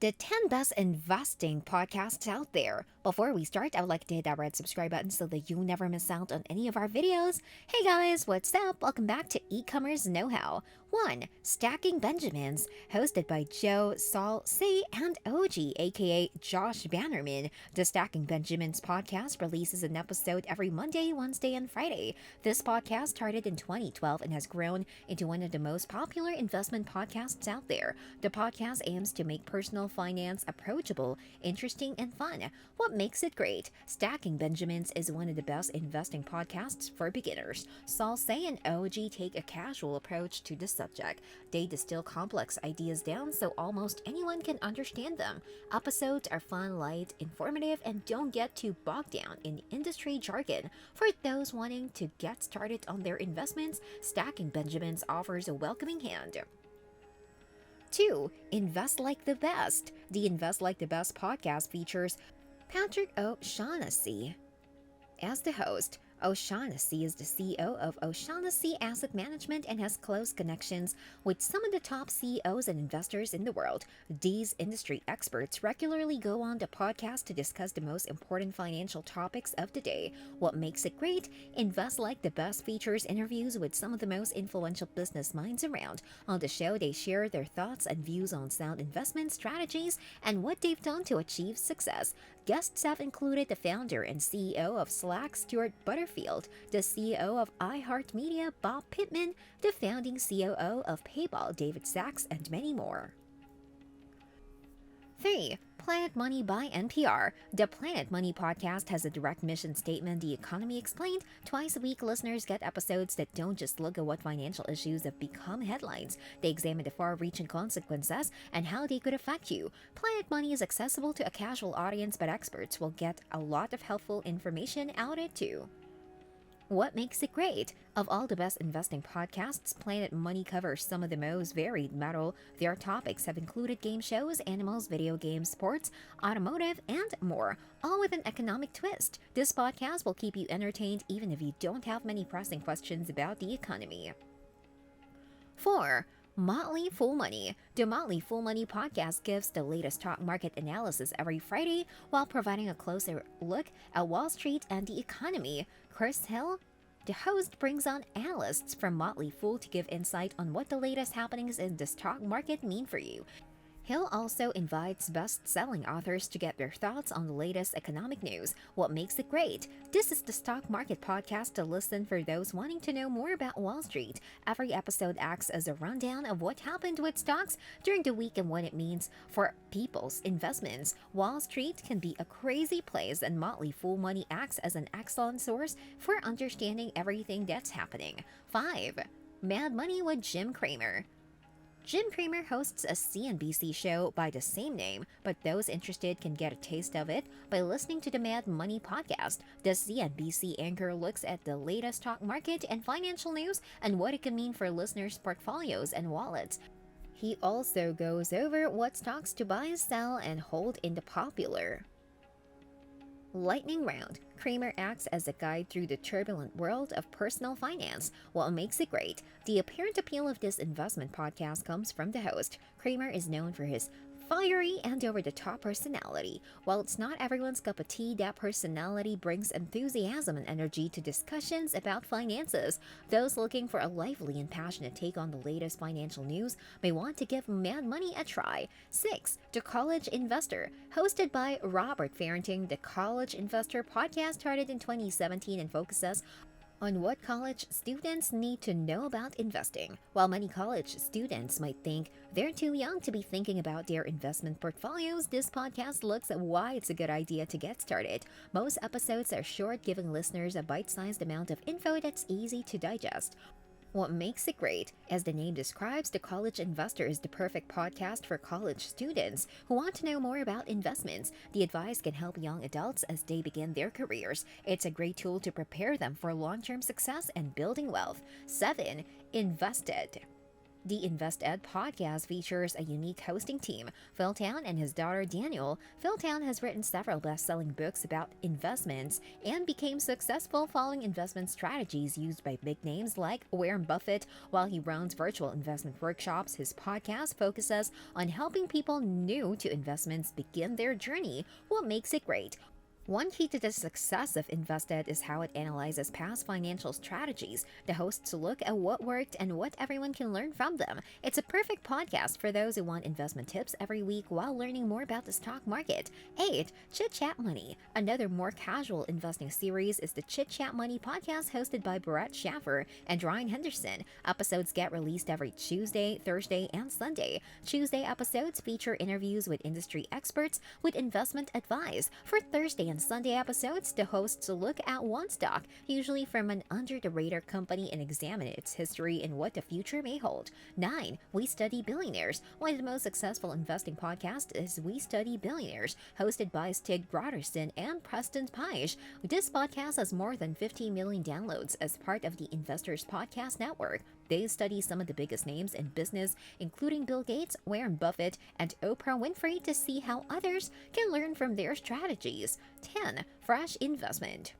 The 10 best investing podcasts out there. Before we start, I would like to hit that red subscribe button so that you never miss out on any of our videos. Hey guys, what's up? Welcome back to E-Commerce Know-How. 1. Stacking Benjamins, hosted by Joe, Saul, C, and OG, aka Josh Bannerman. The Stacking Benjamins podcast releases an episode every Monday, Wednesday, and Friday. This podcast started in 2012 and has grown into one of the most popular investment podcasts out there. The podcast aims to make personal finance approachable, interesting, and fun. What makes it great? Stacking Benjamins is one of the best investing podcasts for beginners. Saul Say and OG take a casual approach to the subject. They distill complex ideas down so almost anyone can understand them. Episodes are fun, light, informative, and don't get too bogged down in industry jargon. For those wanting to get started on their investments, Stacking Benjamins offers a welcoming hand. 2. Invest Like the Best. The Invest Like the Best podcast features Patrick O'Shaughnessy as the host. O'Shaughnessy is the CEO of O'Shaughnessy Asset Management and has close connections with some of the top CEOs and investors in the world. These industry experts regularly go on the podcast to discuss the most important financial topics of the day. What makes it great? Invest Like the Best features interviews with some of the most influential business minds around. On the show, they share their thoughts and views on sound investment strategies and what they've done to achieve success. Guests have included the founder and CEO of Slack, Stuart Butterfield, the CEO of iHeartMedia, Bob Pittman, the founding COO of PayPal, David Sachs, and many more. 3. Planet Money by NPR. The Planet Money podcast has a direct mission statement, The Economy Explained. Twice a week, listeners get episodes that don't just look at what financial issues have become headlines. They examine the far-reaching consequences and how they could affect you. Planet Money is accessible to a casual audience, but experts will get a lot of helpful information out of it too. What makes it great? Of all the best investing podcasts, Planet Money covers some of the most varied metal. Their topics have included game shows, animals, video games, sports, automotive, and more, all with an economic twist. This podcast will keep you entertained even if you don't have many pressing questions about the economy. 4. Motley Fool Money. The Motley Fool Money podcast gives the latest stock market analysis every Friday while providing a closer look at Wall Street and the economy. Chris Hill, the host, brings on analysts from Motley Fool to give insight on what the latest happenings in the stock market mean for you. Hill also invites best-selling authors to get their thoughts on the latest economic news. What makes it great? This is the Stock Market Podcast to listen for those wanting to know more about Wall Street. Every episode acts as a rundown of what happened with stocks during the week and what it means for people's investments. Wall Street can be a crazy place, and Motley Fool Money acts as an excellent source for understanding everything that's happening. 5. Mad Money with Jim Cramer. Jim Cramer hosts a CNBC show by the same name, but those interested can get a taste of it by listening to the Mad Money podcast. The CNBC anchor looks at the latest stock market and financial news and what it can mean for listeners' portfolios and wallets. He also goes over what stocks to buy, sell, and hold in the popular Lightning Round. Cramer acts as a guide through the turbulent world of personal finance. What makes it great? The apparent appeal of this investment podcast comes from the host. Cramer is known for his fiery and over-the-top personality. While it's not everyone's cup of tea, that personality brings enthusiasm and energy to discussions about finances. Those looking for a lively and passionate take on the latest financial news may want to give Mad Money a try. 6. The College Investor. Hosted by Robert Farrington, the College Investor podcast started in 2017 and focuses on what college students need to know about investing. While many college students might think they're too young to be thinking about their investment portfolios, this podcast looks at why it's a good idea to get started. Most episodes are short, giving listeners a bite-sized amount of info that's easy to digest. What makes it great? As the name describes, The College Investor is the perfect podcast for college students who want to know more about investments. The advice can help young adults as they begin their careers. It's a great tool to prepare them for long-term success and building wealth. 7. Invested. The Invest Ed podcast features a unique hosting team, Phil Town and his daughter Daniel. Phil Town has written several best-selling books about investments and became successful following investment strategies used by big names like Warren Buffett. While he runs virtual investment workshops, his podcast focuses on helping people new to investments begin their journey. What makes it great? One key to the success of Invested is how it analyzes past financial strategies. The hosts look at what worked and what everyone can learn from them. It's a perfect podcast for those who want investment tips every week while learning more about the stock market. 8. Chit Chat Money. Another more casual investing series is the Chit Chat Money podcast hosted by Brett Schaffer and Ryan Henderson. Episodes get released every Tuesday, Thursday, and Sunday. Tuesday episodes feature interviews with industry experts with investment advice. For Thursday and Sunday episodes, the hosts look at one stock, usually from an under-the-radar company, and examine its history and what the future may hold. 9. We Study Billionaires. One of the most successful investing podcasts is We Study Billionaires, hosted by Stig Broderson and Preston Page. This podcast has more than 50 million downloads as part of the Investors Podcast Network. They study some of the biggest names in business, including Bill Gates, Warren Buffett, and Oprah Winfrey, to see how others can learn from their strategies. 10. Fresh Investment.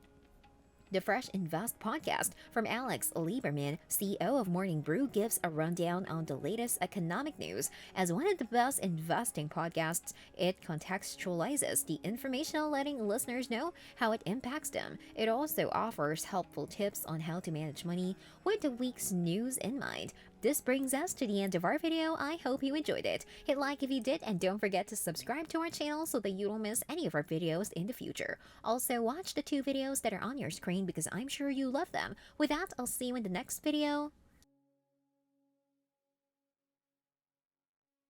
The Fresh Invest podcast from Alex Lieberman, CEO of Morning Brew, gives a rundown on the latest economic news. As one of the best investing podcasts, it contextualizes the information, letting listeners know how it impacts them. It also offers helpful tips on how to manage money with the week's news in mind. This brings us to the end of our video. I hope you enjoyed it. Hit like if you did, and don't forget to subscribe to our channel so that you don't miss any of our videos in the future. Also, watch the 2 videos that are on your screen because I'm sure you love them. With that, I'll see you in the next video.